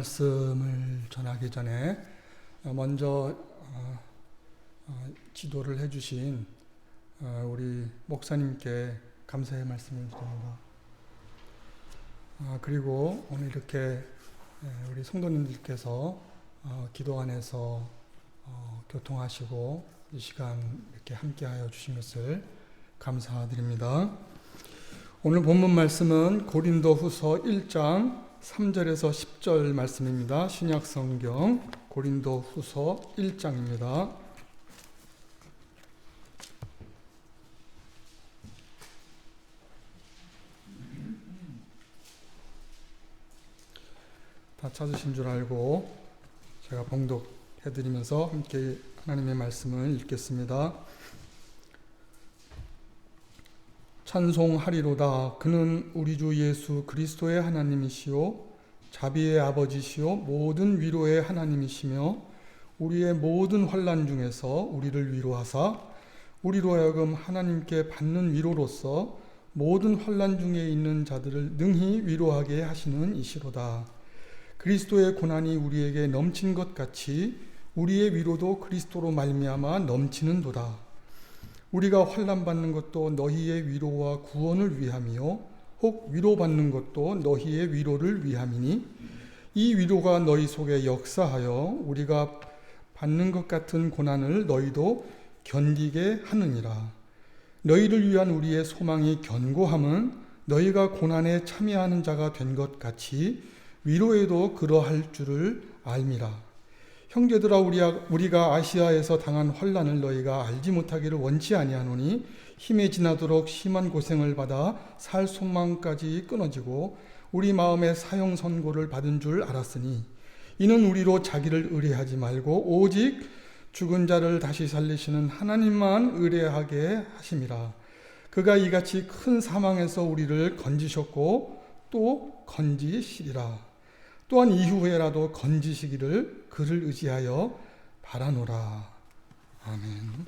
말씀을 전하기 전에 먼저 지도를 해주신 우리 목사님께 감사의 말씀을 드립니다. 그리고 오늘 이렇게 우리 성도님들께서 기도 안에서 교통하시고 이 시간 이렇게 함께하여 주신 것을 감사드립니다. 오늘 본문 말씀은 고린도후서 1장 3절에서 10절 말씀입니다. 신약성경 고린도후서 1장입니다. 다 찾으신 줄 알고 제가 봉독해드리면서 함께 하나님의 말씀을 읽겠습니다. 찬송하리로다. 그는 우리 주 예수 그리스도의 하나님이시요 자비의 아버지시요 모든 위로의 하나님이시며 우리의 모든 환난 중에서 우리를 위로하사 우리로 하여금 하나님께 받는 위로로서 모든 환난 중에 있는 자들을 능히 위로하게 하시는 이시로다. 그리스도의 고난이 우리에게 넘친 것 같이 우리의 위로도 그리스도로 말미암아 넘치는도다. 우리가 환난 받는 것도 너희의 위로와 구원을 위함이요 혹 위로받는 것도 너희의 위로를 위함이니 이 위로가 너희 속에 역사하여 우리가 받는 것 같은 고난을 너희도 견디게 하느니라. 너희를 위한 우리의 소망이 견고함은 너희가 고난에 참여하는 자가 된 것 같이 위로에도 그러할 줄을 알미라. 형제들아, 우리가 아시아에서 당한 환난을 너희가 알지 못하기를 원치 아니하노니 힘에 지나도록 심한 고생을 받아 살 소망까지 끊어지고 우리 마음에 사형 선고를 받은 줄 알았으니 이는 우리로 자기를 의뢰하지 말고 오직 죽은 자를 다시 살리시는 하나님만 의뢰하게 하심이라. 그가 이같이 큰 사망에서 우리를 건지셨고 또 건지시리라. 또한 이후에라도 건지시기를 그를 의지하여 바라노라. 아멘.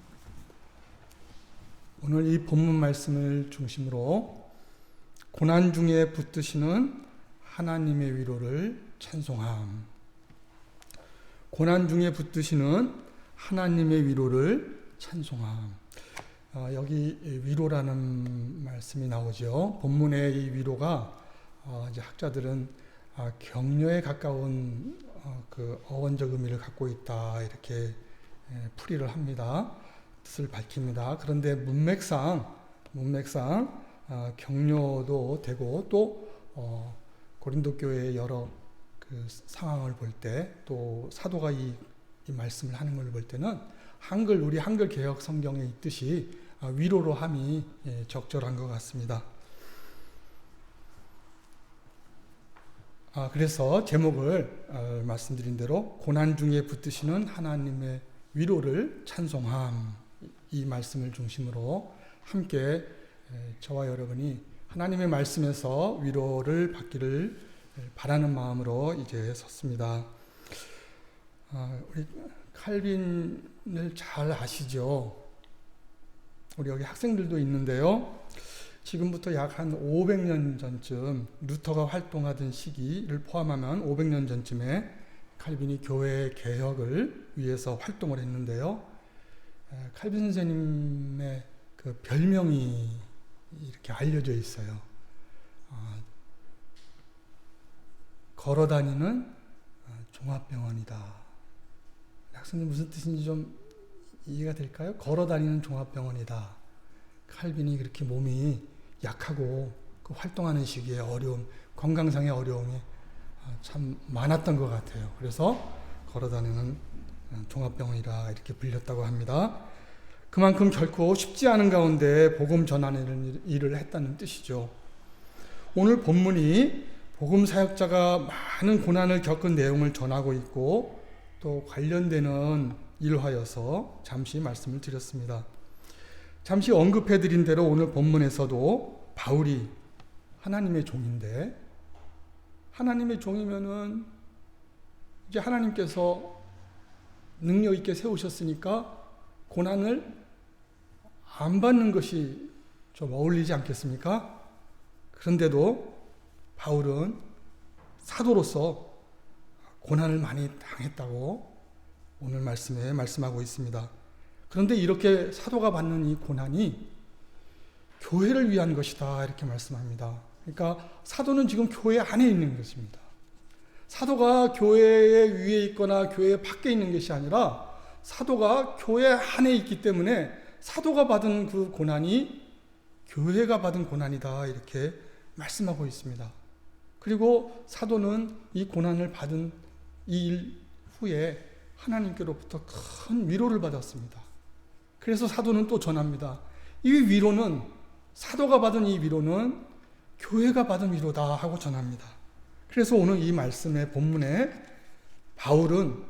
오늘 이 본문 말씀을 중심으로 고난 중에 붙드시는 하나님의 위로를 찬송함. 고난 중에 붙드시는 하나님의 위로를 찬송함. 여기 위로라는 말씀이 나오죠. 본문의 이 위로가 이제 학자들은 격려에 가까운 그 어원적 의미를 갖고 있다 이렇게 풀이를 합니다. 뜻을 밝힙니다. 그런데 문맥상 격려도 되고 또 고린도 교회의 여러 그 상황을 볼 때 또 사도가 이 말씀을 하는 걸 볼 때는 우리 한글 개역 성경에 있듯이 위로로 함이 적절한 것 같습니다. 그래서 제목을 말씀드린 대로 고난 중에 붙드시는 하나님의 위로를 찬송함, 이 말씀을 중심으로 함께 저와 여러분이 하나님의 말씀에서 위로를 받기를 바라는 마음으로 이제 섰습니다. 우리 칼빈을 잘 아시죠? 우리 여기 학생들도 있는데요. 지금부터 약 한 500년 전쯤 루터가 활동하던 시기를 포함하면 500년 전쯤에 칼빈이 교회 개혁을 위해서 활동을 했는데요. 칼빈 선생님의 그 별명이 이렇게 알려져 있어요. 걸어다니는 종합병원이다. 학생들 무슨 뜻인지 좀 이해가 될까요? 걸어다니는 종합병원이다. 칼빈이 그렇게 몸이 약하고 그 활동하는 시기에 어려움, 건강상의 어려움이 참 많았던 것 같아요. 그래서 걸어다니는 종합병원이라 이렇게 불렸다고 합니다. 그만큼 결코 쉽지 않은 가운데 복음 전하는 일을 했다는 뜻이죠. 오늘 본문이 복음 사역자가 많은 고난을 겪은 내용을 전하고 있고 또 관련되는 일화여서 잠시 말씀을 드렸습니다. 잠시 언급해드린 대로 오늘 본문에서도 바울이 하나님의 종인데 하나님의 종이면은 이제 하나님께서 능력 있게 세우셨으니까 고난을 안 받는 것이 좀 어울리지 않겠습니까? 그런데도 바울은 사도로서 고난을 많이 당했다고 오늘 말씀에 말씀하고 있습니다. 그런데 이렇게 사도가 받는 이 고난이 교회를 위한 것이다 이렇게 말씀합니다. 그러니까 사도는 지금 교회 안에 있는 것입니다. 사도가 교회 위에 있거나 교회 밖에 있는 것이 아니라 사도가 교회 안에 있기 때문에 사도가 받은 그 고난이 교회가 받은 고난이다 이렇게 말씀하고 있습니다. 그리고 사도는 이 고난을 받은 이 일 후에 하나님께로부터 큰 위로를 받았습니다. 그래서 사도는 또 전합니다. 이 위로는, 사도가 받은 이 위로는 교회가 받은 위로다 하고 전합니다. 그래서 오늘 이 말씀의 본문에 바울은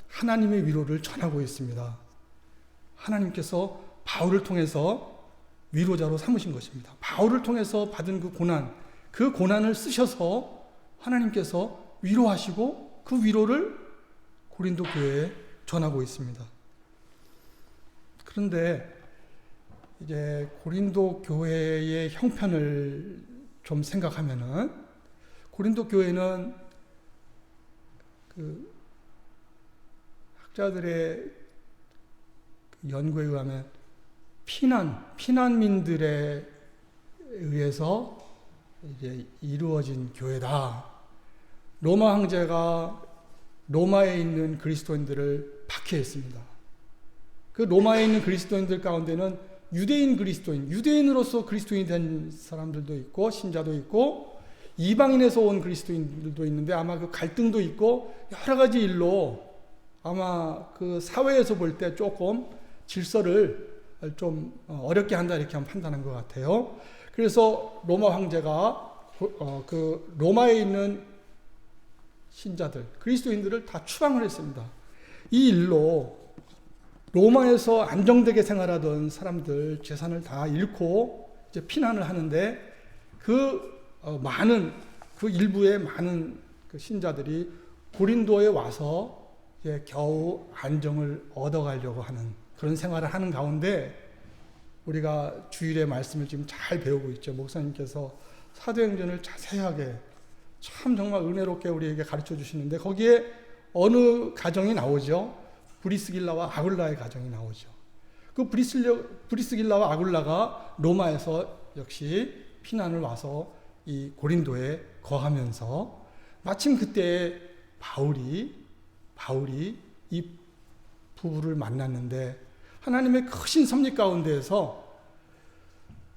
하나님의 위로를 전하고 있습니다. 하나님께서 바울을 통해서 위로자로 삼으신 것입니다. 바울을 통해서 받은 그 고난을 쓰셔서 하나님께서 위로하시고 그 위로를 고린도 교회에 전하고 있습니다. 그런데 이제 고린도 교회의 형편을 좀 생각하면은 고린도 교회는 그 학자들의 연구에 의하면 피난민들에 의해서 이제 이루어진 교회다. 로마 황제가 로마에 있는 그리스도인들을 박해했습니다. 그 로마에 있는 그리스도인들 가운데는 유대인으로서 그리스도인이 된 사람들도 있고 신자도 있고 이방인에서 온 그리스도인들도 있는데 아마 그 갈등도 있고 여러 가지 일로 아마 그 사회에서 볼 때 조금 질서를 좀 어렵게 한다 이렇게 한번 판단한 것 같아요. 그래서 로마 황제가 그 로마에 있는 신자들, 그리스도인들을 다 추방을 했습니다. 이 일로 로마에서 안정되게 생활하던 사람들 재산을 다 잃고 이제 피난을 하는데 그 일부의 많은 그 신자들이 고린도에 와서 이제 겨우 안정을 얻어가려고 하는 그런 생활을 하는 가운데 우리가 주일의 말씀을 지금 잘 배우고 있죠. 목사님께서 사도행전을 자세하게 참 정말 은혜롭게 우리에게 가르쳐 주시는데 거기에 어느 가정이 나오죠? 브리스길라와 아굴라의 가정이 나오죠. 그 브리스길라와 아굴라가 로마에서 역시 피난을 와서 이 고린도에 거하면서 마침 그때 바울이 이 부부를 만났는데 하나님의 크신 섭리 가운데에서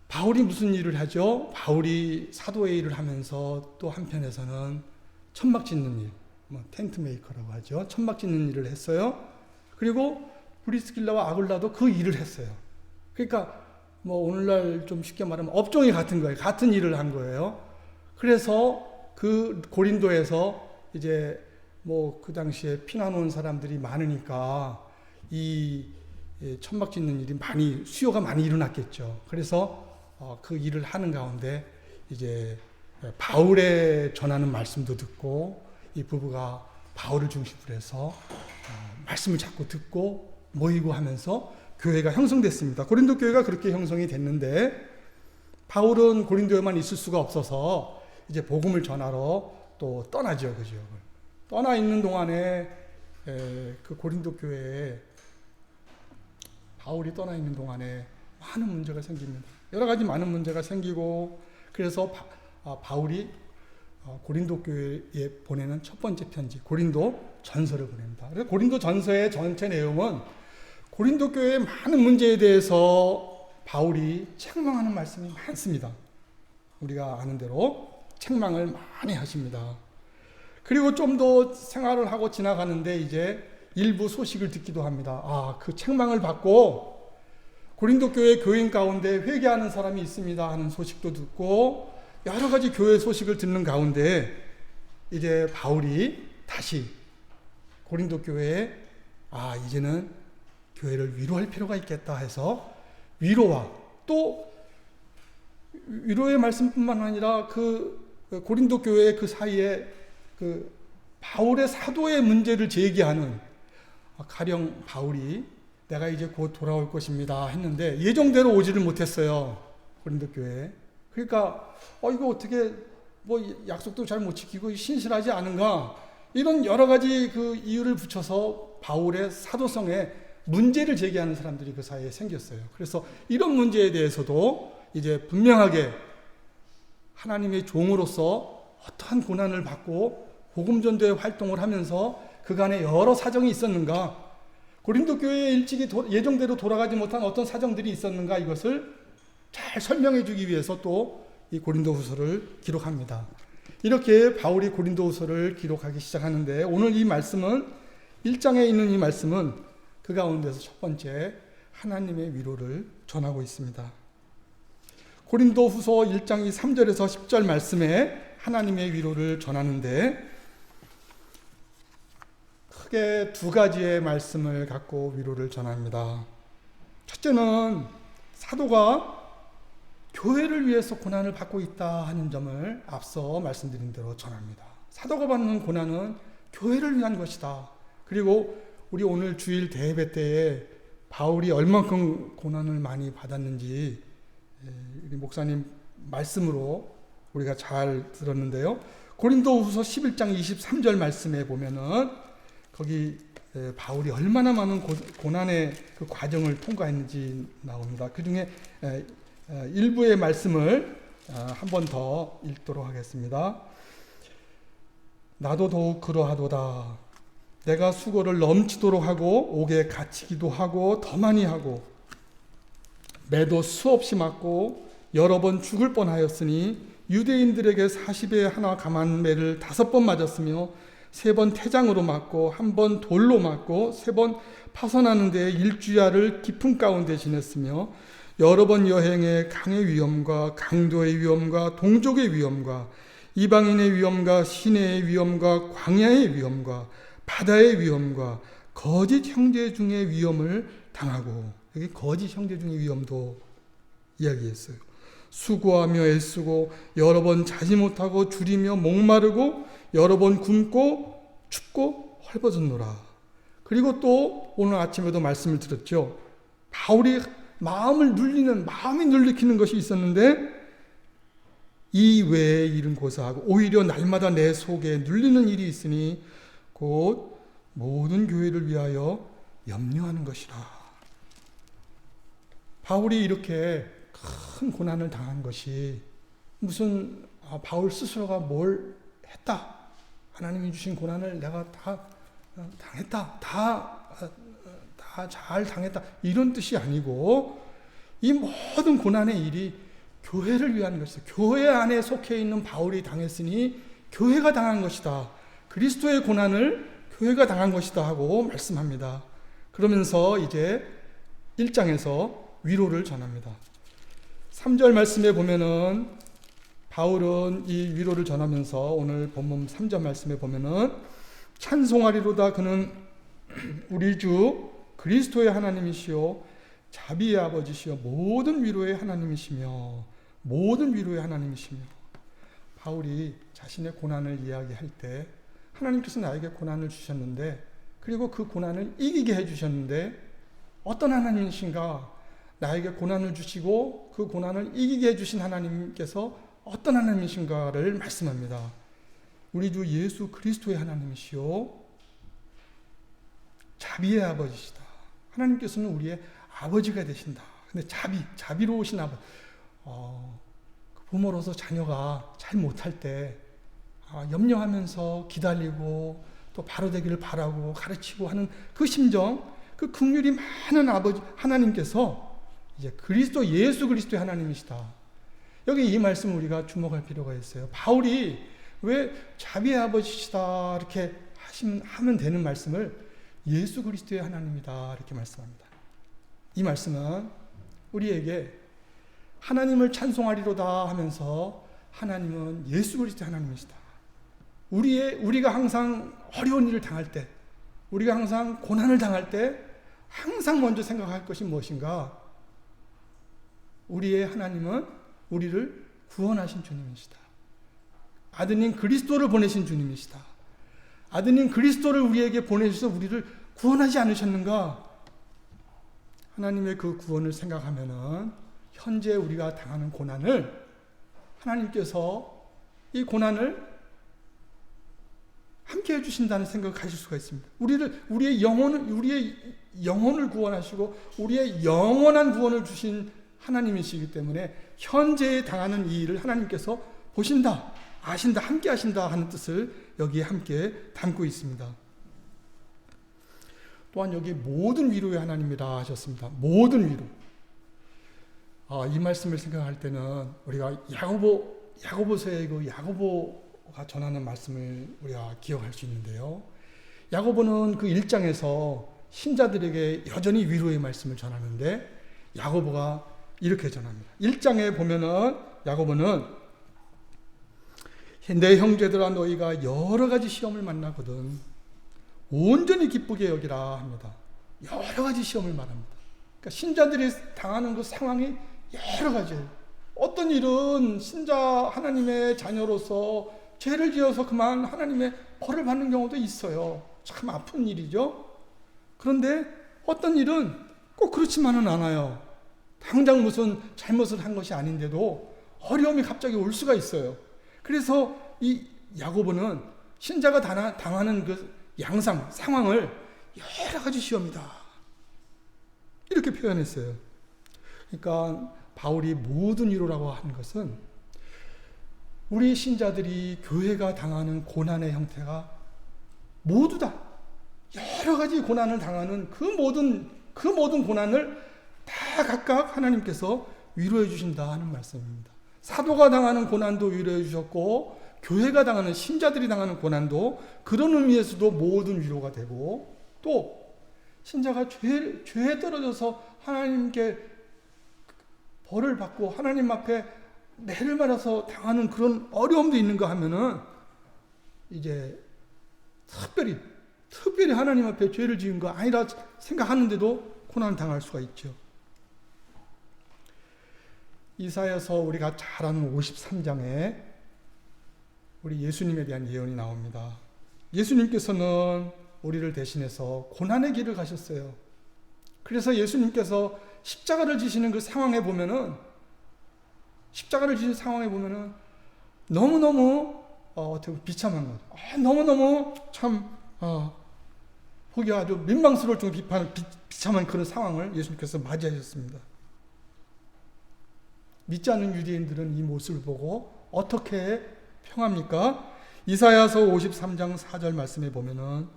바울이 무슨 일을 하죠? 바울이 사도의 일을 하면서 또 한편에서는 천막 짓는 일, 텐트 메이커라고 하죠. 천막 짓는 일을 했어요. 그리고 브리스길라와 아굴라도 그 일을 했어요. 그러니까 오늘날 좀 쉽게 말하면 업종이 같은 거예요. 같은 일을 한 거예요. 그래서 그 고린도에서 이제 그 당시에 피난 온 사람들이 많으니까 이 천막 짓는 일이 수요가 많이 일어났겠죠. 그래서 그 일을 하는 가운데 이제 바울의 전하는 말씀도 듣고 이 부부가 바울을 중심으로 해서 말씀을 자꾸 듣고 모이고 하면서 교회가 형성됐습니다. 고린도 교회가 그렇게 형성이 됐는데 바울은 고린도에만 있을 수가 없어서 이제 복음을 전하러 또 떠나죠. 그 지역을. 떠나 있는 동안에 그 고린도 교회에 바울이 떠나 있는 동안에 많은 문제가 생깁니다. 여러 가지 많은 문제가 생기고 그래서 바울이 고린도 교회에 보내는 첫 번째 편지 고린도 전서를 보냅니다. 그래서 고린도 전서의 전체 내용은 고린도 교회의 많은 문제에 대해서 바울이 책망하는 말씀이 많습니다. 우리가 아는 대로 책망을 많이 하십니다. 그리고 좀 더 생활을 하고 지나가는데 이제 일부 소식을 듣기도 합니다. 그 책망을 받고 고린도 교회 교인 가운데 회개하는 사람이 있습니다 하는 소식도 듣고 여러 가지 교회 소식을 듣는 가운데 이제 바울이 다시 고린도 교회에 이제는 교회를 위로할 필요가 있겠다 해서 위로와 또 위로의 말씀뿐만 아니라 그 고린도 교회 그 사이에 그 바울의 사도의 문제를 제기하는 가령 바울이 내가 이제 곧 돌아올 것입니다 했는데 예정대로 오지를 못했어요. 고린도 교회에. 그러니까 이거 어떻게 약속도 잘 못 지키고 신실하지 않은가 이런 여러 가지 그 이유를 붙여서 바울의 사도성에 문제를 제기하는 사람들이 그 사이에 생겼어요. 그래서 이런 문제에 대해서도 이제 분명하게 하나님의 종으로서 어떠한 고난을 받고 복음전도의 활동을 하면서 그간에 여러 사정이 있었는가, 고린도 교회에 일찍이 예정대로 돌아가지 못한 어떤 사정들이 있었는가, 이것을 잘 설명해 주기 위해서 또 이 고린도후서를 기록합니다. 이렇게 바울이 고린도후서를 기록하기 시작하는데, 오늘 이 말씀은 1장에 있는 이 말씀은 그 가운데서 첫 번째 하나님의 위로를 전하고 있습니다. 고린도후서 1장 3절에서 10절 말씀에 하나님의 위로를 전하는데, 크게 두 가지의 말씀을 갖고 위로를 전합니다. 첫째는 사도가 교회를 위해서 고난을 받고 있다 하는 점을 앞서 말씀드린 대로 전합니다. 사도가 받는 고난은 교회를 위한 것이다. 그리고 우리 오늘 주일 대예배 때에 바울이 얼만큼 고난을 많이 받았는지 우리 목사님 말씀으로 우리가 잘 들었는데요. 고린도후서 11장 23절 말씀에 보면은 거기 바울이 얼마나 많은 고난의 그 과정을 통과했는지 나옵니다. 그 중에 일부의 말씀을 한 번 더 읽도록 하겠습니다. 나도 더욱 그러하도다. 내가 수고를 넘치도록 하고 옥에 갇히기도 하고 더 많이 하고 매도 수없이 맞고 여러 번 죽을 뻔하였으니 유대인들에게 40에 하나 감한 매를 5번 맞았으며 3번 태장으로 맞고 1번 돌로 맞고 3번 파선하는 데 일주야를 깊은 가운데 지냈으며 여러 번 여행에 강의 위험과 강도의 위험과 동족의 위험과 이방인의 위험과 시내의 위험과 광야의 위험과 바다의 위험과 거짓 형제 중의 위험을 당하고, 여기 거짓 형제 중의 위험도 이야기했어요. 수고하며 애쓰고 여러 번 자지 못하고 줄이며 목마르고 여러 번 굶고 춥고 헐벗었노라. 그리고 또 오늘 아침에도 말씀을 드렸죠. 바울이 마음이 눌리키는 것이 있었는데 이 외의 일은 고사하고 오히려 날마다 내 속에 눌리는 일이 있으니 곧 모든 교회를 위하여 염려하는 것이라. 바울이 이렇게 큰 고난을 당한 것이 무슨 바울 스스로가 뭘 했다, 하나님이 주신 고난을 내가 다 당했다, 다 잘 당했다, 이런 뜻이 아니고 이 모든 고난의 일이 교회를 위한 것이다. 교회 안에 속해 있는 바울이 당했으니 교회가 당한 것이다. 그리스도의 고난을 교회가 당한 것이다 하고 말씀합니다. 그러면서 이제 1장에서 위로를 전합니다. 3절 말씀에 보면은 바울은 이 위로를 전하면서 오늘 본문 3절 말씀에 보면은 찬송하리로다. 그는 우리 주 그리스도의 하나님이시요 자비의 아버지시요 모든 위로의 하나님이시며 바울이 자신의 고난을 이야기할 때 하나님께서 나에게 고난을 주셨는데, 그리고 그 고난을 이기게 해주셨는데 어떤 하나님이신가, 나에게 고난을 주시고 그 고난을 이기게 해주신 하나님께서 어떤 하나님이신가를 말씀합니다. 우리 주 예수 그리스도의 하나님이시요 자비의 아버지시다. 하나님께서는 우리의 아버지가 되신다. 근데 자비로우신 아버지. 부모로서 자녀가 잘 못할 때 염려하면서 기다리고 또 바로 되기를 바라고 가르치고 하는 그 심정, 그 긍휼이 많은 아버지 하나님께서 이제 그리스도 예수 그리스도의 하나님이시다. 여기 이 말씀 우리가 주목할 필요가 있어요. 바울이 왜 자비의 아버지시다 이렇게 하면 되는 말씀을 예수 그리스도의 하나님이다 이렇게 말씀합니다. 이 말씀은 우리에게 하나님을 찬송하리로다 하면서 하나님은 예수 그리스도의 하나님이시다. 우리가 항상 어려운 일을 당할 때, 우리가 항상 고난을 당할 때 항상 먼저 생각할 것이 무엇인가? 우리의 하나님은 우리를 구원하신 주님이시다. 아드님 그리스도를 보내신 주님이시다. 아드님 그리스도를 우리에게 보내셔서 우리를 구원하지 않으셨는가? 하나님의 그 구원을 생각하면은 현재 우리가 당하는 고난을 하나님께서 이 고난을 함께 해주신다는 생각을 가질 수가 있습니다. 우리의 영혼을 구원하시고 우리의 영원한 구원을 주신 하나님이시기 때문에 현재 당하는 이 일을 하나님께서 보신다, 아신다, 함께 하신다 하는 뜻을 여기에 함께 담고 있습니다. 또한 여기 모든 위로의 하나님이라 하셨습니다. 모든 위로. 이 말씀을 생각할 때는 우리가 야고보서의 그 야고보가 전하는 말씀을 우리가 기억할 수 있는데요. 야고보는 그 1장에서 신자들에게 여전히 위로의 말씀을 전하는데 야고보가 이렇게 전합니다. 1장에 보면은 야고보는 내 형제들아 너희가 여러 가지 시험을 만나거든 온전히 기쁘게 여기라 합니다. 여러 가지 시험을 말합니다. 그러니까 신자들이 당하는 그 상황이 여러 가지예요. 어떤 일은 신자 하나님의 자녀로서 죄를 지어서 그만 하나님의 벌을 받는 경우도 있어요. 참 아픈 일이죠. 그런데 어떤 일은 꼭 그렇지만은 않아요. 당장 무슨 잘못을 한 것이 아닌데도 어려움이 갑자기 올 수가 있어요. 그래서 이 야고보는 신자가 당하는 그 상황을 여러 가지 시험이다, 이렇게 표현했어요. 그러니까 바울이 모든 위로라고 하는 것은 우리 신자들이 교회가 당하는 고난의 형태가 모두 다 여러 가지 고난을 당하는 그 모든 고난을 다 각각 하나님께서 위로해 주신다 하는 말씀입니다. 사도가 당하는 고난도 위로해 주셨고 교회가 당하는 신자들이 당하는 고난도 그런 의미에서도 모든 위로가 되고, 또 신자가 죄에 떨어져서 하나님께 벌을 받고 하나님 앞에 매를 맞아서 당하는 그런 어려움도 있는가 하면은 이제 특별히 하나님 앞에 죄를 지은 거 아니라 생각하는데도 고난을 당할 수가 있죠. 이사야서 우리가 잘 아는 53장에 우리 예수님에 대한 예언이 나옵니다. 예수님께서는 우리를 대신해서 고난의 길을 가셨어요. 그래서 예수님께서 십자가를 지시는 그 상황에 보면은 너무너무 어떻게 비참한 거죠. 너무너무 참 보기 아주 민망스러울 정도로 비참한 그런 상황을 예수님께서 맞이하셨습니다. 믿지 않는 유대인들은 이 모습을 보고 어떻게 평합니까? 이사야서 53장 4절 말씀에 보면은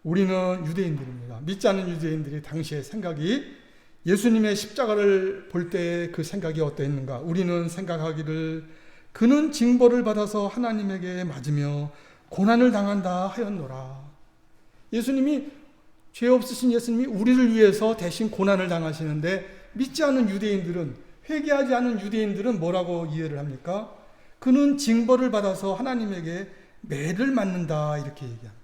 우리는 유대인들입니다. 믿지 않는 유대인들이 당시의 생각이 예수님의 십자가를 볼 때 그 생각이 어떠했는가? 우리는 생각하기를 그는 징벌을 받아서 하나님에게 맞으며 고난을 당한다 하였노라. 예수님이, 죄 없으신 예수님이 우리를 위해서 대신 고난을 당하시는데 믿지 않는 유대인들은, 회개하지 않은 유대인들은 뭐라고 이해를 합니까? 그는 징벌을 받아서 하나님에게 매를 맞는다, 이렇게 얘기합니다.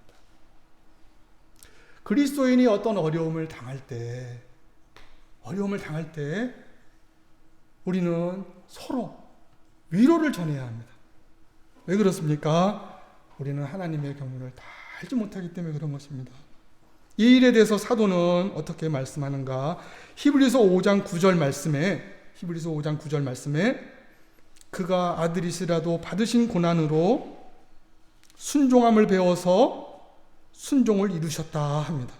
그리스도인이 어떤 어려움을 당할 때 우리는 서로 위로를 전해야 합니다. 왜 그렇습니까? 우리는 하나님의 경륜을 다 알지 못하기 때문에 그런 것입니다. 이 일에 대해서 사도는 어떻게 말씀하는가? 히브리서 5장 9절 말씀에 그가 아들이시라도 받으신 고난으로 순종함을 배워서 순종을 이루셨다 합니다.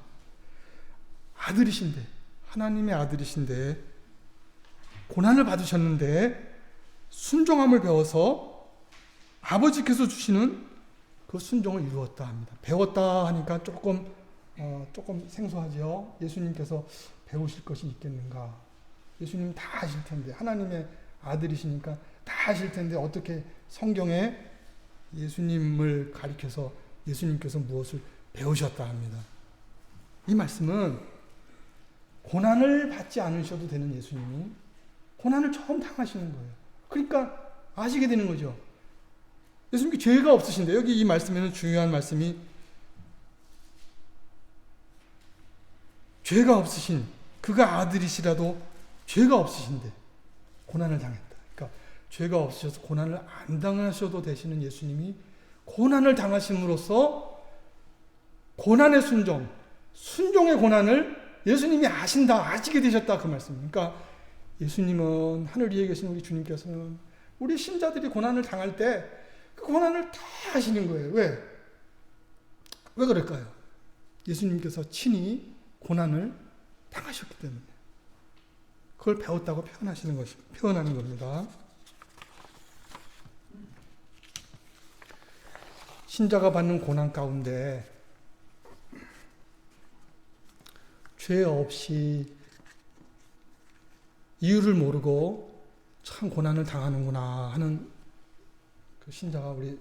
하나님의 아들이신데 고난을 받으셨는데 순종함을 배워서 아버지께서 주시는 그 순종을 이루었다 합니다. 배웠다 하니까 조금 생소하죠. 예수님께서 배우실 것이 있겠는가? 예수님 다 아실 텐데, 하나님의 아들이시니까 다 아실 텐데 어떻게 성경에 예수님을 가리켜서 예수님께서 무엇을 배우셨다 합니다. 이 말씀은 고난을 받지 않으셔도 되는 예수님이 고난을 처음 당하시는 거예요. 그러니까 아시게 되는 거죠. 예수님께 죄가 없으신데, 여기 이 말씀에는 중요한 말씀이 죄가 없으신, 그가 아들이시라도 죄가 없으신데 고난을 당했다. 그러니까 죄가 없으셔서 고난을 안 당하셔도 되시는 예수님이 고난을 당하심으로써 고난의 순종의 고난을 예수님이 아시게 되셨다, 그 말씀입니다. 그러니까 예수님은, 하늘 위에 계신 우리 주님께서는 우리 신자들이 고난을 당할 때 그 고난을 다 아시는 거예요. 왜? 왜 그럴까요? 예수님께서 친히 고난을 당하셨기 때문에. 그걸 배웠다고 표현하는 겁니다. 신자가 받는 고난 가운데 죄 없이 이유를 모르고 참 고난을 당하는구나 하는 그 신자가 우리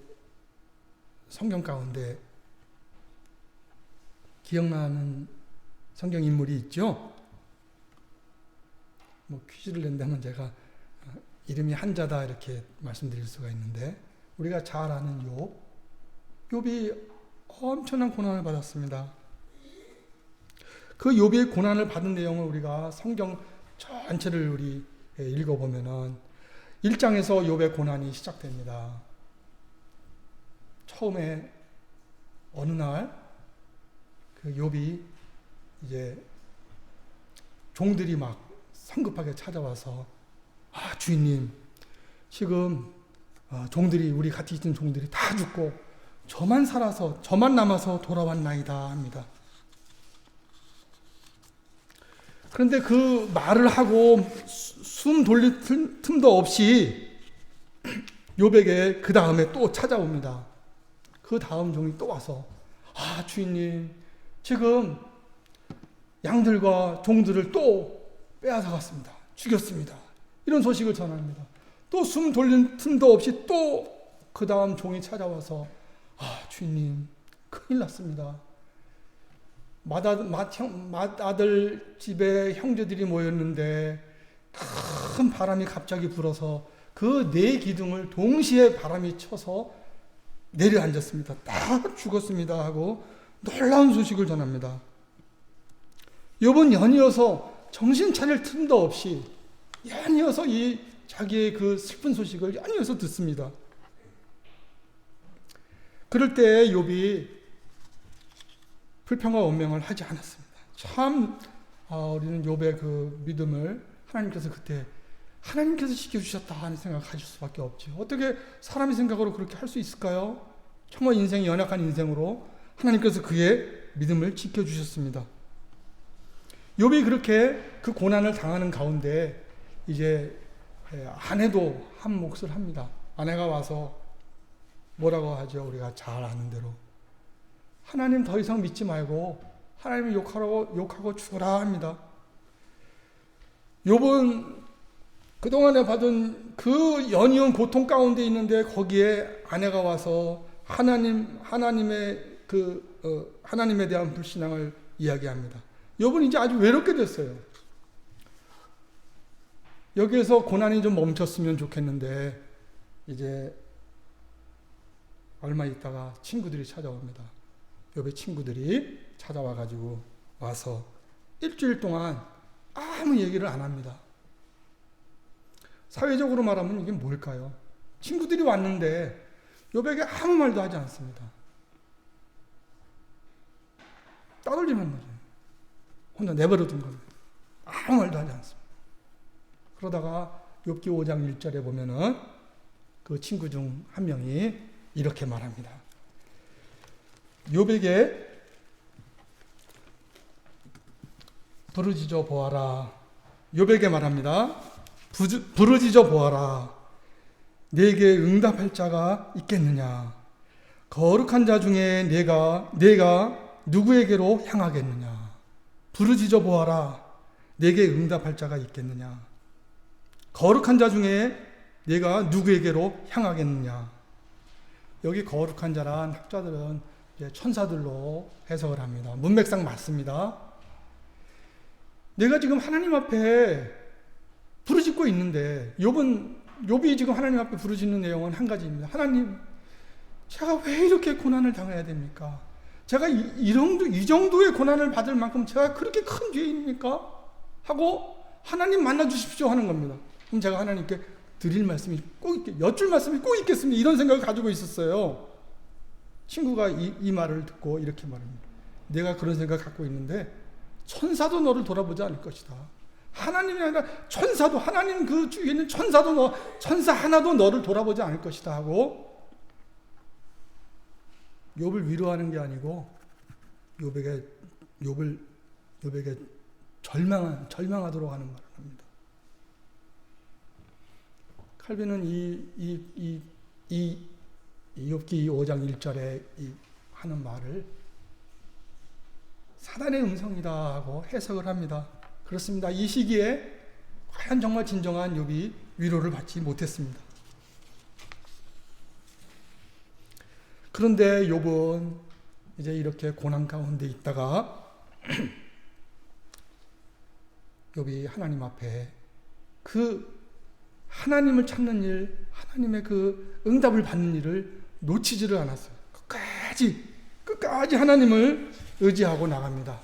성경 가운데 기억나는 성경 인물이 있죠? 뭐 퀴즈를 낸다면 제가 이름이 한자다 이렇게 말씀드릴 수가 있는데, 우리가 잘 아는 욥이 엄청난 고난을 받았습니다. 그 욥의 고난을 받은 내용을 우리가 성경 전체를 우리 읽어보면은 1장에서 욥의 고난이 시작됩니다. 처음에 어느 날 그 욥이 이제 종들이 막 성급하게 찾아와서, 주인님, 지금 종들이, 우리 같이 있던 종들이 다 죽고 저만 남아서 돌아왔나이다 합니다. 그런데 그 말을 하고 숨 돌릴 틈도 없이 욥에게 그 다음에 또 찾아옵니다. 그 다음 종이 또 와서, 주인님, 지금 양들과 종들을 또 빼앗아 갔습니다. 죽였습니다. 이런 소식을 전합니다. 또 숨 돌릴 틈도 없이 또 그 다음 종이 찾아와서, 주인님, 큰일 났습니다. 맏아들 집에 형제들이 모였는데 큰 바람이 갑자기 불어서 그 네 기둥을 동시에 바람이 쳐서 내려앉았습니다. 다 죽었습니다 하고 놀라운 소식을 전합니다. 욥은 연이어서 정신 차릴 틈도 없이 연이어서 이 자기의 그 슬픈 소식을 연이어서 듣습니다. 그럴 때 욥이 불평과 원명을 하지 않았습니다. 참 우리는 욥의 그 믿음을 하나님께서 그때 하나님께서 지켜주셨다 하는 생각을 가질 수밖에 없죠. 어떻게 사람의 생각으로 그렇게 할 수 있을까요? 정말 인생이 연약한 인생으로 하나님께서 그의 믿음을 지켜주셨습니다. 욥이 그렇게 그 고난을 당하는 가운데 이제 아내도 한 몫을 합니다. 아내가 와서 뭐라고 하죠? 우리가 잘 아는 대로, 하나님 더 이상 믿지 말고 하나님을 욕하고 죽어라 합니다. 욥은 그동안에 받은 그 연이은 고통 가운데 있는데 거기에 아내가 와서 하나님에 대한 불신앙을 이야기합니다. 욥은 이제 아주 외롭게 됐어요. 여기에서 고난이 좀 멈췄으면 좋겠는데 이제 얼마 있다가 친구들이 찾아옵니다. 욥의 친구들이 찾아와가지고 와서 일주일 동안 아무 얘기를 안 합니다. 사회적으로 말하면 이게 뭘까요? 친구들이 왔는데 욥에게 아무 말도 하지 않습니다. 떠돌리는 거죠. 혼자 내버려둔 겁니다. 아무 말도 하지 않습니다. 그러다가 욥기 5장 1절에 보면은 그 친구 중 한 명이 이렇게 말합니다. 욥에게 부르짖어 보아라. 욥에게 말합니다. 부르짖어 보아라. 내게 응답할 자가 있겠느냐? 거룩한 자 중에 내가 누구에게로 향하겠느냐? 부르짖어 보아라. 내게 응답할 자가 있겠느냐? 거룩한 자 중에 내가 누구에게로 향하겠느냐? 여기 거룩한 자란 학자들은 이제 천사들로 해석을 합니다. 문맥상 맞습니다. 내가 지금 하나님 앞에 부르짖고 있는데, 욥이 지금 하나님 앞에 부르짖는 내용은 한 가지입니다. 하나님, 제가 왜 이렇게 고난을 당해야 됩니까? 제가 이 정도의 고난을 받을 만큼 제가 그렇게 큰 죄인입니까? 하고 하나님 만나 주십시오 하는 겁니다. 그럼 제가 하나님께 드릴 말씀이 여쭐 말씀이 꼭 있겠습니다. 이런 생각을 가지고 있었어요. 친구가 이 말을 듣고 이렇게 말합니다. 내가 그런 생각 갖고 있는데 천사도 너를 돌아보지 않을 것이다. 하나님이 아니라 천사도, 하나님 그 주위에 있는 천사 하나도 너를 돌아보지 않을 것이다 하고 욥을 위로하는 게 아니고 욥에게 절망하도록 하는 말을 합니다. 칼빈은 이 욥기 5장 1절에 하는 말을 사단의 음성이다 하고 해석을 합니다. 그렇습니다. 이 시기에 과연 정말 진정한 욥이 위로를 받지 못했습니다. 그런데 욥은 이제 이렇게 고난 가운데 있다가 욥이 하나님 앞에 그 하나님을 찾는 일, 하나님의 그 응답을 받는 일을 놓치지를 않았어요. 끝까지 하나님을 의지하고 나갑니다.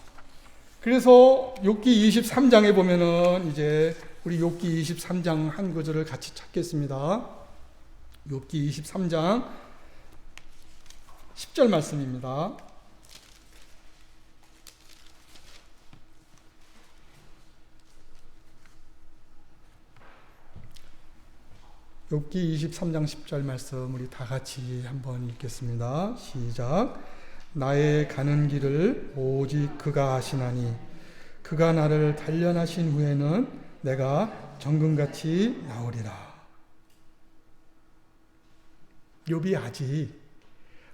그래서 욥기 23장에 보면은 이제 우리 욥기 23장 한 구절을 같이 찾겠습니다. 욥기 23장 10절 말씀입니다. 욥기 23장 10절 말씀 우리 다 같이 한번 읽겠습니다. 시작. 나의 가는 길을 오직 그가 아시나니 그가 나를 단련하신 후에는 내가 정금같이 나오리라. 욥이 아직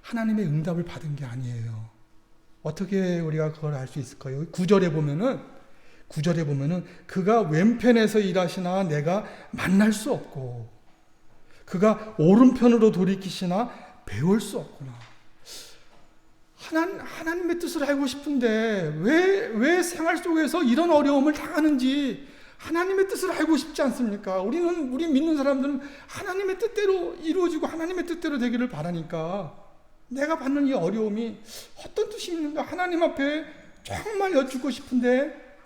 하나님의 응답을 받은 게 아니에요. 어떻게 우리가 그걸 알 수 있을까요? 9절에 보면은 그가 왼편에서 일하시나 내가 만날 수 없고 그가 오른편으로 돌이키시나 배울 수 없구나. 하나님의 뜻을 알고 싶은데 왜 생활 속에서 이런 어려움을 당하는지 하나님의 뜻을 알고 싶지 않습니까? 우리 믿는 사람들은 하나님의 뜻대로 이루어지고 하나님의 뜻대로 되기를 바라니까 내가 받는 이 어려움이 어떤 뜻이 있는가 하나님 앞에 정말 여쭙고 싶은데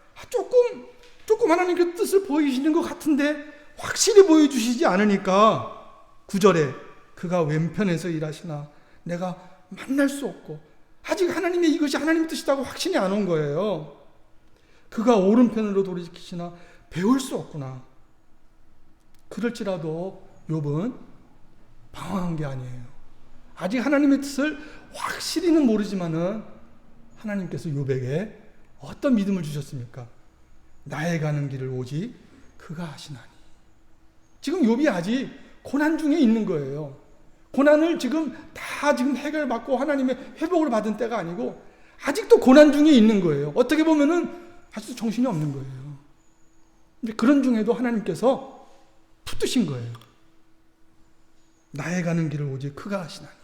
조금 하나님의 뜻을 보이시는 것 같은데 확실히 보여주시지 않으니까 9절에 그가 왼편에서 일하시나 내가 만날 수 없고 아직 하나님의 이것이 하나님의 뜻이라고 확신이 안 온 거예요. 그가 오른편으로 돌이키시나 배울 수 없구나. 그럴지라도 욥은 방황한 게 아니에요. 아직 하나님의 뜻을 확실히는 모르지만은 하나님께서 욥에게 어떤 믿음을 주셨습니까? 나의 가는 길을 오직 그가 하시나니. 지금 욥이 아직 고난 중에 있는 거예요. 고난을 지금 해결받고 하나님의 회복을 받은 때가 아니고 아직도 고난 중에 있는 거예요. 어떻게 보면은 아직도 정신이 없는 거예요. 근데 그런 중에도 하나님께서 붙드신 거예요. 나의 가는 길을 오직 그가 하시나니.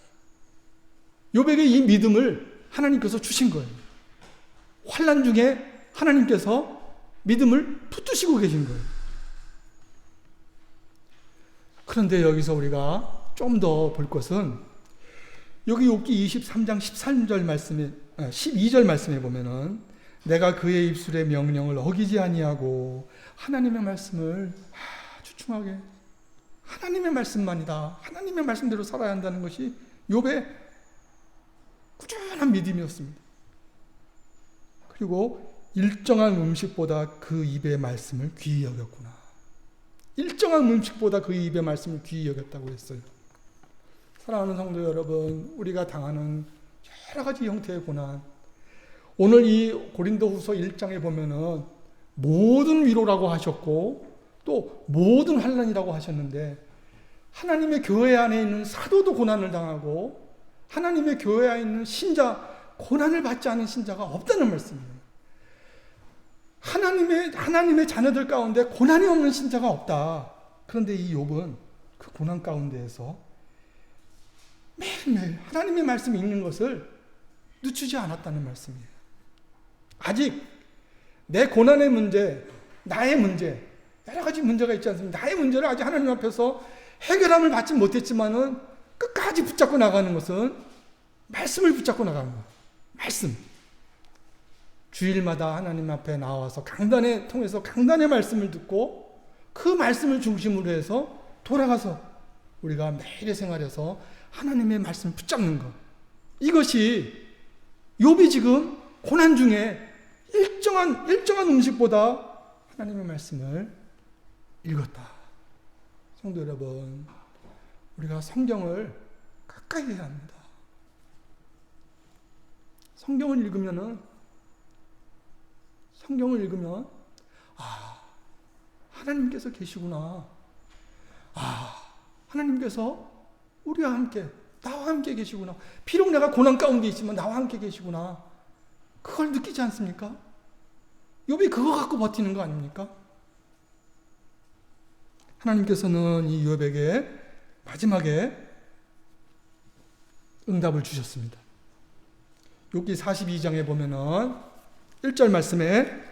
욥에게 이 믿음을 하나님께서 주신 거예요. 환난 중에 하나님께서 믿음을 붙드시고 계신 거예요. 그런데 여기서 우리가 좀 더 볼 것은 여기 욥기 23장 13절 말씀에 12절 말씀에 보면은 내가 그의 입술의 명령을 어기지 아니하고 하나님의 말씀을 주춤하게 하나님의 말씀만이다. 하나님의 말씀대로 살아야 한다는 것이 욥의 꾸준한 믿음이었습니다. 그리고 일정한 음식보다 그 입의 말씀을 귀히 여겼구나. 일정한 음식보다 그 입의 말씀을 귀히 여겼다고 했어요. 사랑하는 성도 여러분, 우리가 당하는 여러 가지 형태의 고난, 오늘 이 고린도후서 1장에 보면은 모든 위로라고 하셨고 또 모든 환난이라고 하셨는데 하나님의 교회 안에 있는 사도도 고난을 당하고 하나님의 교회 안에 있는 신자, 고난을 받지 않은 신자가 없다는 말씀이에요. 하나님의 자녀들 가운데 고난이 없는 신자가 없다. 그런데 이 욥은 그 고난 가운데에서 매일매일 하나님의 말씀이 읽는 것을 늦추지 않았다는 말씀이에요. 아직 내 고난의 문제, 나의 문제, 여러 가지 문제가 있지 않습니까? 나의 문제를 아직 하나님 앞에서 해결함을 받지 못했지만은 끝까지 붙잡고 나가는 것은 말씀을 붙잡고 나가는 거예요. 말씀. 주일마다 하나님 앞에 나와서 강단에 통해서 강단의 말씀을 듣고 그 말씀을 중심으로 해서 돌아가서 우리가 매일의 생활에서 하나님의 말씀을 붙잡는 것. 이것이 욥이 지금 고난 중에 일정한 음식보다 하나님의 말씀을 읽었다. 성도 여러분, 우리가 성경을 가까이 해야 합니다. 성경을 읽으면 하나님께서 계시구나. 하나님께서 우리와 함께, 나와 함께 계시구나. 비록 내가 고난 가운데 있지만 나와 함께 계시구나. 그걸 느끼지 않습니까? 욥이 그거 갖고 버티는 거 아닙니까? 하나님께서는 이 욥에게 마지막에 응답을 주셨습니다. 욥기 42장에 보면은 1절 말씀에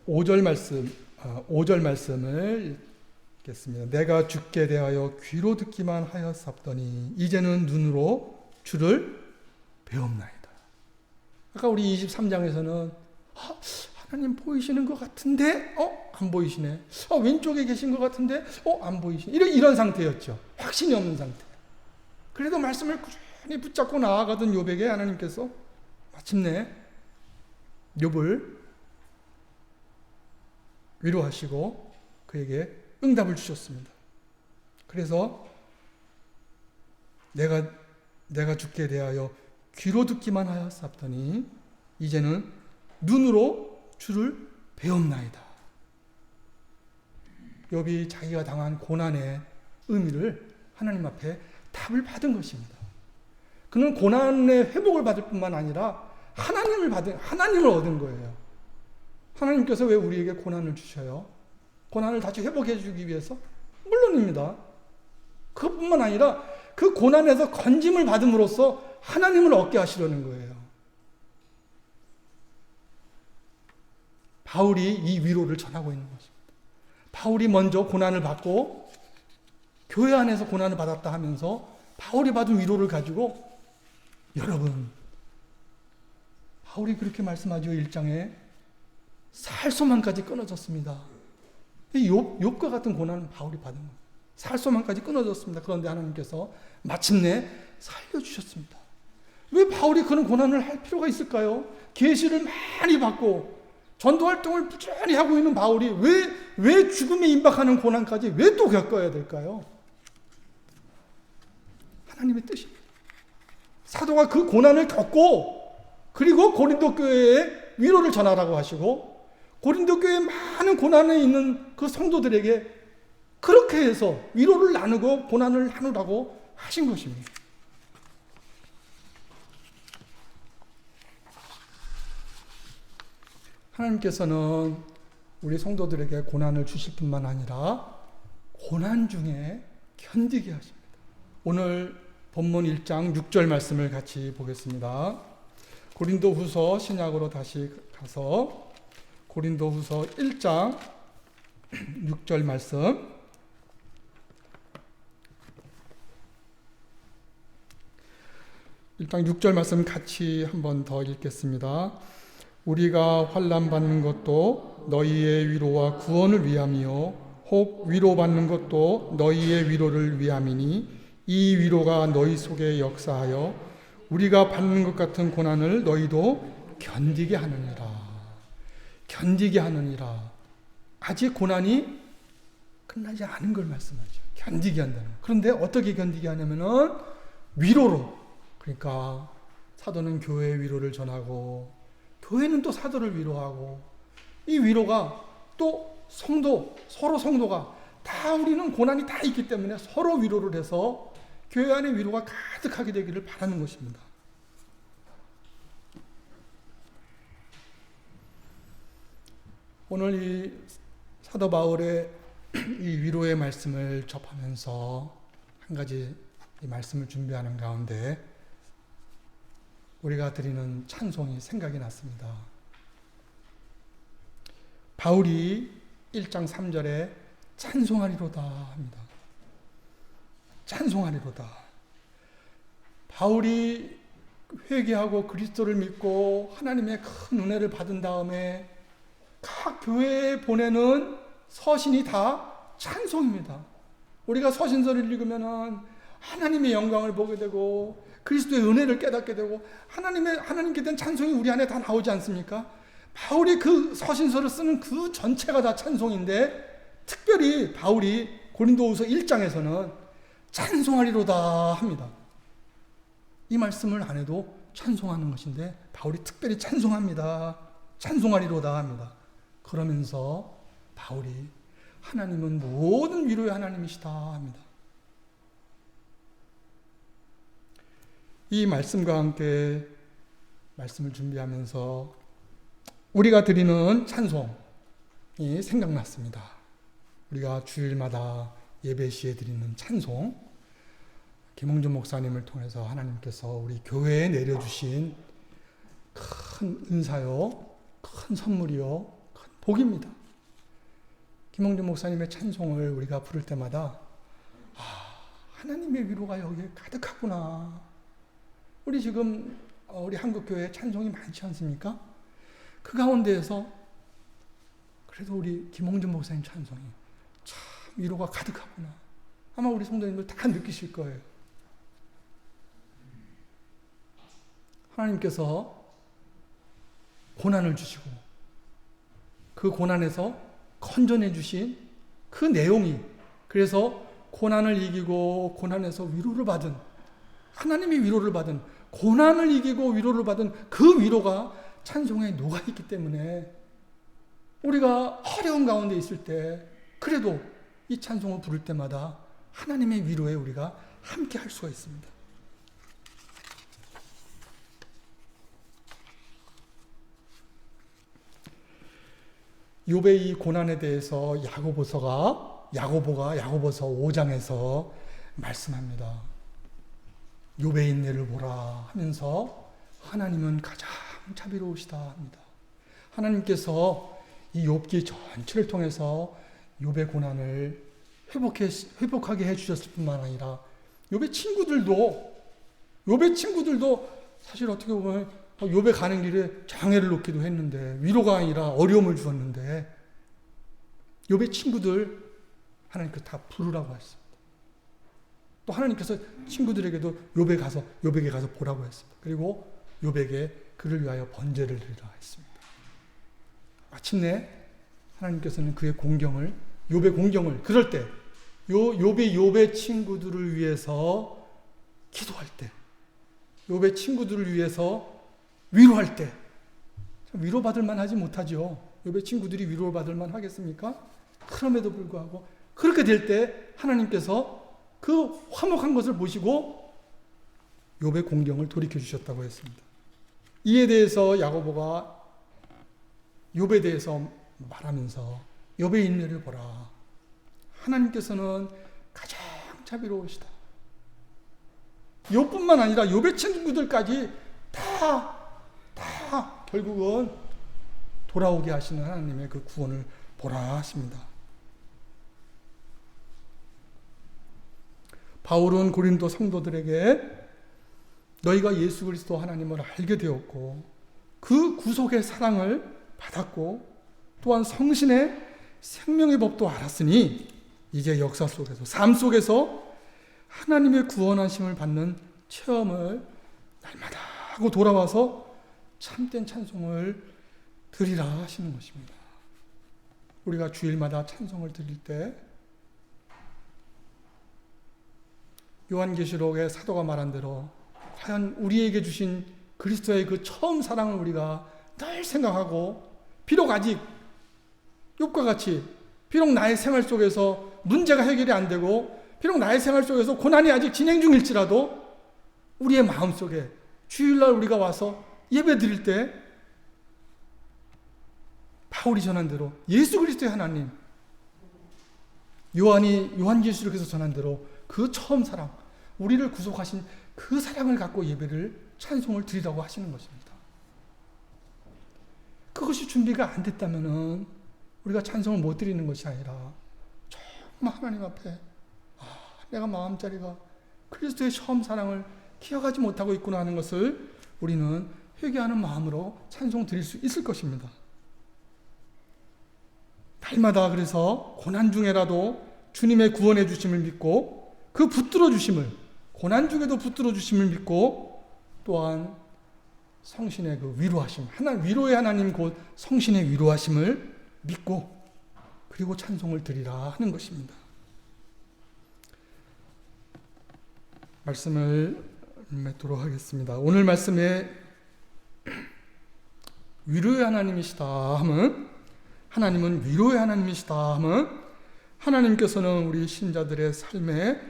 5절 말씀을 읽겠습니다. 내가 주께 대하여 귀로 듣기만 하였사오니 이제는 눈으로 주를 배움나이다. 아까 우리 23장에서는 하나님 보이시는 것 같은데 안 보이시네. 왼쪽에 계신 것 같은데 안 보이시네. 이런 상태였죠. 확신이 없는 상태. 그래도 말씀을 꾸준히 붙잡고 나아가던 욥에게 하나님께서 마침내 욥을 위로하시고 그에게 응답을 주셨습니다. 그래서 내가 주께 대하여 귀로 듣기만 하였사오니 이제는 눈으로 주를 배움나이다. 욥이 자기가 당한 고난의 의미를 하나님 앞에 답을 받은 것입니다. 그는 고난의 회복을 받을 뿐만 아니라 하나님을 얻은 거예요. 하나님께서 왜 우리에게 고난을 주셔요? 고난을 다시 회복해 주기 위해서? 물론입니다. 그것뿐만 아니라 그 고난에서 건짐을 받음으로써 하나님을 얻게 하시려는 거예요. 바울이 이 위로를 전하고 있는 것입니다. 바울이 먼저 고난을 받고 교회 안에서 고난을 받았다 하면서 바울이 받은 위로를 가지고 여러분, 바울이 그렇게 말씀하죠. 1장에 살소만까지 끊어졌습니다. 욥과 같은 고난은 바울이 받은 거예요. 살소만까지 끊어졌습니다. 그런데 하나님께서 마침내 살려주셨습니다. 왜 바울이 그런 고난을 할 필요가 있을까요? 계시를 많이 받고 전도활동을 부지런히 하고 있는 바울이 왜 죽음에 임박하는 고난까지 왜 또 겪어야 될까요? 하나님의 뜻입니다. 사도가 그 고난을 겪고 그리고 고린도 교회에 위로를 전하라고 하시고 고린도 교회에 많은 고난에 있는 그 성도들에게 그렇게 해서 위로를 나누고 고난을 나누라고 하신 것입니다. 하나님께서는 우리 성도들에게 고난을 주실 뿐만 아니라 고난 중에 견디게 하십니다. 오늘 본문 1장 6절 말씀을 같이 보겠습니다. 고린도후서 신약으로 다시 가서 고린도후서 1장 6절 말씀. 일단 6절 말씀 같이 한 번 더 읽겠습니다. 우리가 환난 받는 것도 너희의 위로와 구원을 위함이요 혹 위로받는 것도 너희의 위로를 위함이니 이 위로가 너희 속에 역사하여 우리가 받는 것 같은 고난을 너희도 견디게 하느니라. 견디게 하느니라. 아직 고난이 끝나지 않은 걸 말씀하죠. 견디게 한다는. 그런데 어떻게 견디게 하냐면은 위로로. 그러니까 사도는 교회의 위로를 전하고 교회는 또 사도를 위로하고 이 위로가 또 서로 성도가 다 우리는 고난이 다 있기 때문에 서로 위로를 해서 교회 안에 위로가 가득하게 되기를 바라는 것입니다. 오늘 이 사도 바울의 이 위로의 말씀을 접하면서 한 가지 이 말씀을 준비하는 가운데 우리가 드리는 찬송이 생각이 났습니다. 바울이 1장 3절에 찬송하리로다 합니다. 찬송하리로다. 바울이 회개하고 그리스도를 믿고 하나님의 큰 은혜를 받은 다음에 각 교회에 보내는 서신이 다 찬송입니다. 우리가 서신서를 읽으면 하나님의 영광을 보게 되고 그리스도의 은혜를 깨닫게 되고 하나님께 대한 찬송이 우리 안에 다 나오지 않습니까? 바울이 그 서신서를 쓰는 그 전체가 다 찬송인데 특별히 바울이 고린도후서 1장에서는 찬송하리로다 합니다. 이 말씀을 안 해도 찬송하는 것인데 바울이 특별히 찬송합니다. 찬송하리로다 합니다. 그러면서 바울이 하나님은 모든 위로의 하나님이시다 합니다. 이 말씀과 함께 말씀을 준비하면서 우리가 드리는 찬송이 생각났습니다. 우리가 주일마다 예배 시에 드리는 찬송, 김홍준 목사님을 통해서 하나님께서 우리 교회에 내려주신 큰 은사요, 큰 선물이요, 큰 복입니다. 김홍준 목사님의 찬송을 우리가 부를 때마다 하나님의 위로가 여기에 가득하구나. 우리 지금 우리 한국교회에 찬송이 많지 않습니까? 그 가운데에서 그래도 우리 김홍준 목사님 찬송이 참 위로가 가득하구나. 아마 우리 성도님들 다 느끼실 거예요. 하나님께서 고난을 주시고 그 고난에서 건져내 주신 그 내용이, 그래서 고난을 이기고 고난에서 위로를 받은, 하나님의 위로를 받은, 고난을 이기고 위로를 받은 그 위로가 찬송에 녹아있기 때문에 우리가 어려운 가운데 있을 때 그래도 이 찬송을 부를 때마다 하나님의 위로에 우리가 함께 할 수가 있습니다. 욥의 이 고난에 대해서 야고보가 야고보서 5장에서 말씀합니다. 욥의 인내를 보라 하면서 하나님은 가장 자비로우시다 합니다. 하나님께서 이 욥기 전체를 통해서 욥의 고난을 회복하게 해주셨을 뿐만 아니라 욥의 친구들도 사실 어떻게 보면 욥의 가는 길에 장애를 놓기도 했는데, 위로가 아니라 어려움을 주었는데, 욥의 친구들 하나님께서 다 부르라고 했습니다. 또 하나님께서 친구들에게도 욥에게 가서 보라고 했습니다. 그리고 욥에게 그를 위하여 번제를 드리라 했습니다. 마침내 하나님께서는 욥의 공경을 그럴 때 욥의 친구들을 위해서 기도할 때, 욥의 친구들을 위해서 위로할 때, 위로받을 만하지 못하죠. 욥의 친구들이 위로받을 만하겠습니까? 그럼에도 불구하고 그렇게 될 때 하나님께서 그 화목한 것을 보시고 욥의 공경을 돌이켜 주셨다고 했습니다. 이에 대해서 야고보가 욥에 대해서 말하면서 욥의 인내를 보라. 하나님께서는 가장 자비로우시다. 욥뿐만 아니라 욥의 친구들까지 다 결국은 돌아오게 하시는 하나님의 그 구원을 보라 하십니다. 바울은 고린도 성도들에게 너희가 예수 그리스도 하나님을 알게 되었고 그 구속의 사랑을 받았고 또한 성신의 생명의 법도 알았으니 이제 역사 속에서, 삶 속에서 하나님의 구원하심을 받는 체험을 날마다 하고 돌아와서 참된 찬송을 드리라 하시는 것입니다. 우리가 주일마다 찬송을 드릴 때 요한계시록의 사도가 말한 대로 과연 우리에게 주신 그리스도의 그 처음 사랑을 우리가 늘 생각하고, 비록 아직 욥과 같이 비록 나의 생활 속에서 문제가 해결이 안 되고 비록 나의 생활 속에서 고난이 아직 진행 중일지라도 우리의 마음속에 주일날 우리가 와서 예배 드릴 때 바울이 전한 대로 예수 그리스도의 하나님, 요한계시록에서 전한 대로 그 처음 사랑, 우리를 구속하신 그 사랑을 갖고 예배를, 찬송을 드리라고 하시는 것입니다. 그것이 준비가 안 됐다면은 우리가 찬송을 못 드리는 것이 아니라 정말 하나님 앞에 내가 마음자리가 그리스도의 처음 사랑을 기억하지 못하고 있구나 하는 것을 우리는 회개하는 마음으로 찬송 드릴 수 있을 것입니다. 날마다 그래서 고난 중에라도 주님의 구원해 주심을 믿고 그 붙들어 주심을, 고난 중에도 붙들어 주심을 믿고, 또한 성신의 그 위로하심, 위로의 하나님 곧 성신의 위로하심을 믿고 그리고 찬송을 드리라 하는 것입니다. 말씀을 맺도록 하겠습니다. 오늘 말씀에 위로의 하나님이시다 하면, 하나님은 위로의 하나님이시다 하면 하나님께서는 우리 신자들의 삶의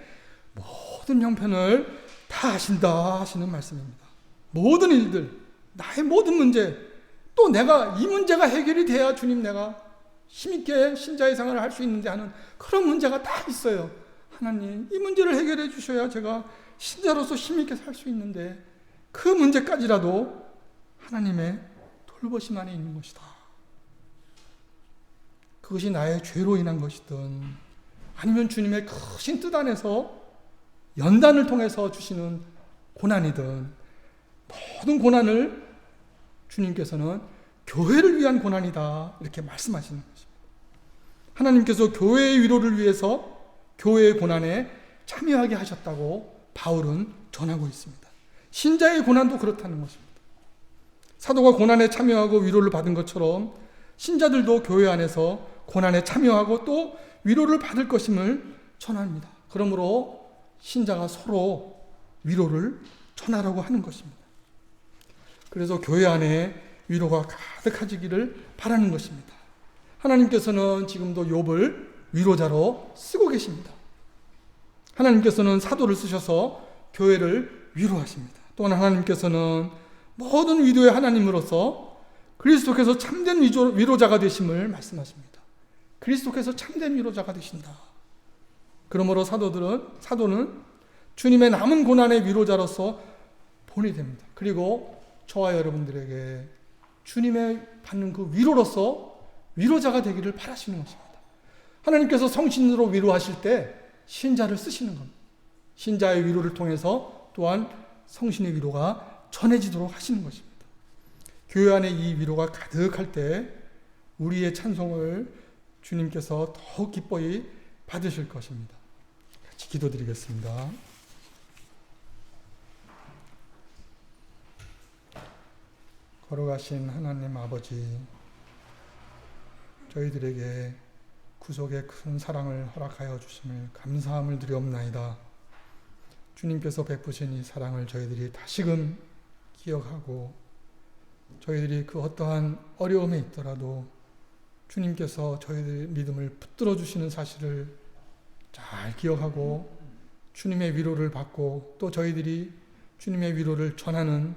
모든 형편을 다 아신다 하시는 말씀입니다. 모든 일들, 나의 모든 문제, 또 내가 이 문제가 해결이 돼야 주님 내가 힘있게 신자의 생활을 할 수 있는데 하는 그런 문제가 다 있어요. 하나님, 이 문제를 해결해 주셔야 제가 신자로서 힘있게 살 수 있는데 그 문제까지라도 하나님의 돌보심 안에 있는 것이다. 그것이 나의 죄로 인한 것이든 아니면 주님의 크신 뜻 안에서 연단을 통해서 주시는 고난이든 모든 고난을 주님께서는 교회를 위한 고난이다 이렇게 말씀하시는 것입니다. 하나님께서 교회의 위로를 위해서 교회의 고난에 참여하게 하셨다고 바울은 전하고 있습니다. 신자의 고난도 그렇다는 것입니다. 사도가 고난에 참여하고 위로를 받은 것처럼 신자들도 교회 안에서 고난에 참여하고 또 위로를 받을 것임을 전합니다. 그러므로 신자가 서로 위로를 전하라고 하는 것입니다. 그래서 교회 안에 위로가 가득하지기를 바라는 것입니다. 하나님께서는 지금도 욥을 위로자로 쓰고 계십니다. 하나님께서는 사도를 쓰셔서 교회를 위로하십니다. 또한 하나님께서는 모든 위로의 하나님으로서 그리스도께서 참된 위로자가 되심을 말씀하십니다. 그리스도께서 참된 위로자가 되신다. 그러므로 사도는 주님의 남은 고난의 위로자로서 본이 됩니다. 그리고 저와 여러분들에게 주님의 받는 그 위로로서 위로자가 되기를 바라시는 것입니다. 하나님께서 성신으로 위로하실 때 신자를 쓰시는 겁니다. 신자의 위로를 통해서 또한 성신의 위로가 전해지도록 하시는 것입니다. 교회 안에 이 위로가 가득할 때 우리의 찬송을 주님께서 더욱 기뻐히 받으실 것입니다. 같이 기도드리겠습니다. 걸어가신 하나님 아버지, 저희들에게 구속의 큰 사랑을 허락하여 주심을 감사함을 드리옵나이다. 주님께서 베푸신 이 사랑을 저희들이 다시금 기억하고 저희들이 그 어떠한 어려움에 있더라도 주님께서 저희들의 믿음을 붙들어 주시는 사실을 잘 기억하고 주님의 위로를 받고 또 저희들이 주님의 위로를 전하는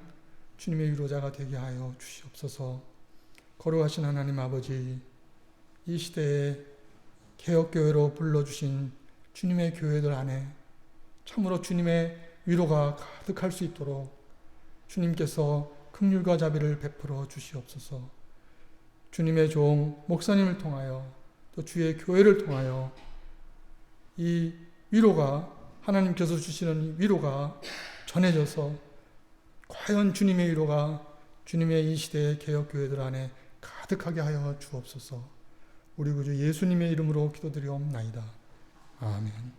주님의 위로자가 되게 하여 주시옵소서. 거룩하신 하나님 아버지, 이 시대에 개혁교회로 불러주신 주님의 교회들 안에 참으로 주님의 위로가 가득할 수 있도록 주님께서 긍휼과 자비를 베풀어 주시옵소서. 주님의 종 목사님을 통하여 또 주의 교회를 통하여 이 위로가, 하나님께서 주시는 이 위로가 전해져서 과연 주님의 위로가 주님의 이 시대의 개혁교회들 안에 가득하게 하여 주옵소서. 우리 구주 예수님의 이름으로 기도드리옵나이다. 아멘.